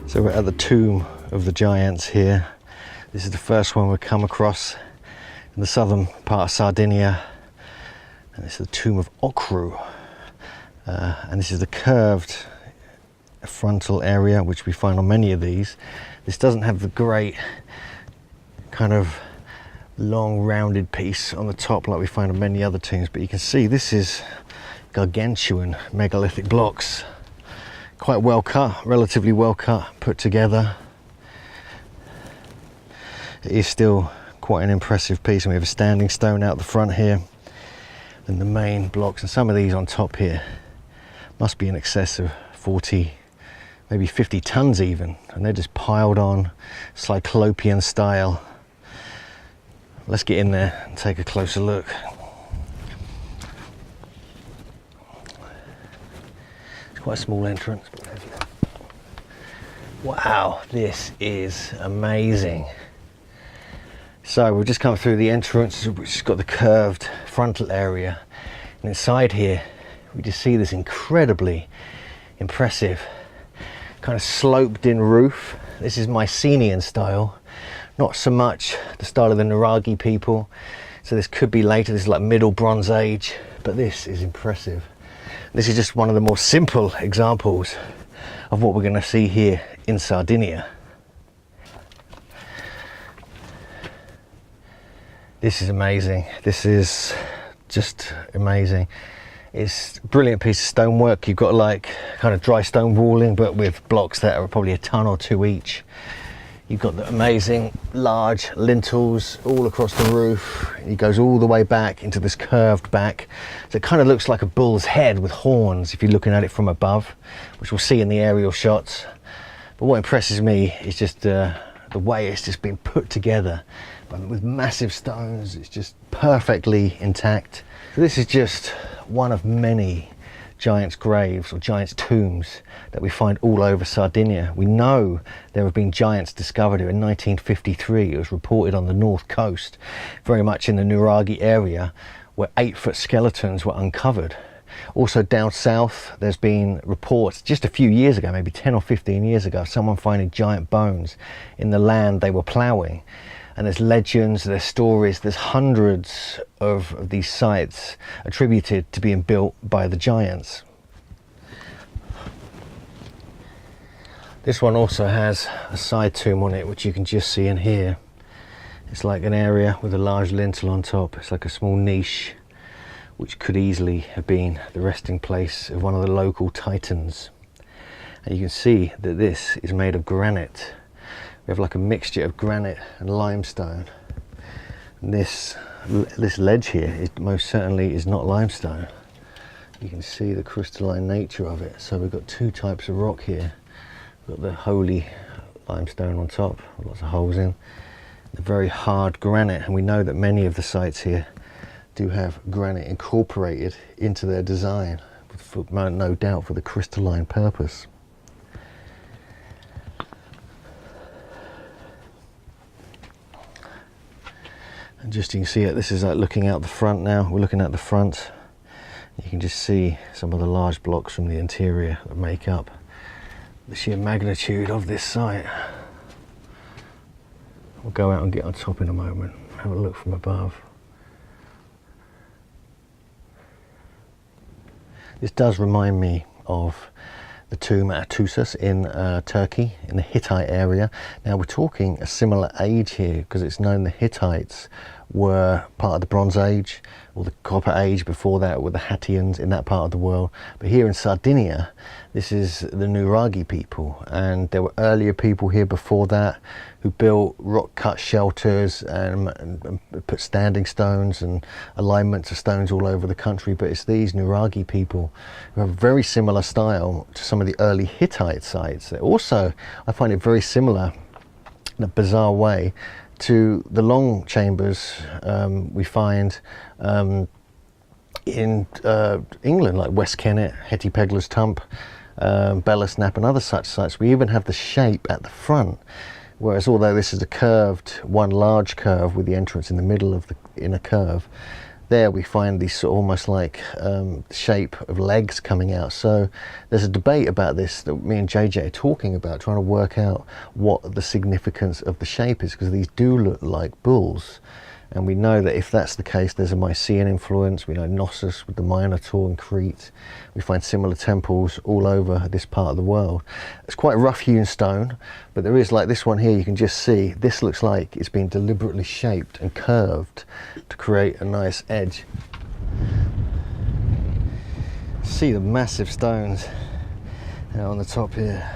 So we're at the tomb of the giants here. This is the first one we've come across in the southern part of Sardinia. And this is the tomb of Okru. And this is the curved frontal area, which we find on many of these. This doesn't have the great kind of long rounded piece on the top like we find on many other tombs, but you can see this is gargantuan megalithic blocks. Quite well cut, relatively well cut, put together. It is still quite an impressive piece, and we have a standing stone out the front here, and the main blocks, and some of these on top here must be in excess of 40, maybe 50 tons even, and they're just piled on Cyclopean style. Let's get in there and take a closer look. Quite a small entrance. Wow, this is amazing. So we've just come through the entrance, which has got the curved frontal area, and inside here we just see this incredibly impressive kind of sloped in roof. This is Mycenaean style, not so much the style of the Nuraghi people, so this could be later. This is like Middle Bronze Age, but this is impressive. This is just one of the more simple examples of what we're going to see here in Sardinia. This is amazing. This is just amazing. It's a brilliant piece of stonework. You've got like kind of dry stone walling, but with blocks that are probably a ton or two each. You've got the amazing large lintels all across the roof. It goes all the way back into this curved back. So it kind of looks like a bull's head with horns if you're looking at it from above, which we'll see in the aerial shots. But what impresses me is just the way it's just been put together with massive stones. It's just perfectly intact. So this is just one of many giants' graves or giants' tombs that we find all over Sardinia. We know there have been giants discovered here in 1953. It was reported on the north coast, very much in the Nuraghi area, where 8-foot skeletons were uncovered. Also down south, there's been reports just a few years ago, maybe 10 or 15 years ago, of someone finding giant bones in the land they were ploughing. And there's legends, there's stories, there's hundreds of these sites attributed to being built by the giants. This one also has a side tomb on it, which you can just see in here. It's like an area with a large lintel on top. It's like a small niche, which could easily have been the resting place of one of the local titans. And you can see that this is made of granite. We have like a mixture of granite and limestone. And this ledge here is most certainly is not limestone. You can see the crystalline nature of it. So we've got two types of rock here. We've got the holy limestone on top, with lots of holes in. The very hard granite, and we know that many of the sites here do have granite incorporated into their design, no doubt for the crystalline purpose. And just you can see it, this is like looking out the front now. We're looking at the front. You can just see some of the large blocks from the interior that make up the sheer magnitude of this site. We'll go out and get on top in a moment, have a look from above. This does remind me of the tomb at Atusus in Turkey, in the Hittite area. Now we're talking a similar age here, because it's known the Hittites were part of the Bronze Age, or the Copper Age before that, with the Hattians in that part of the world. But here in Sardinia, this is the Nuraghi people, and there were earlier people here before that who built rock-cut shelters and put standing stones and alignments of stones all over the country. But it's these Nuraghi people who have a very similar style to some of the early Hittite sites. Also, I find it very similar in a bizarre way to the long chambers we find in England, like West Kennet, Hetty Pegler's Tump, Bellisnap and other such sites. We even have the shape at the front, whereas although this is a curved, one large curve with the entrance in the middle of the inner curve, there we find these sort of almost like shape of legs coming out. So there's a debate about this that me and JJ are talking about, trying to work out what the significance of the shape is, because these do look like bulls. And we know that if that's the case, there's a Mycenaean influence. We know Knossos with the Minotaur in Crete. We find similar temples all over this part of the world. It's quite rough hewn stone, but there is, like this one here, you can just see, this looks like it's been deliberately shaped and curved to create a nice edge. See the massive stones on the top here.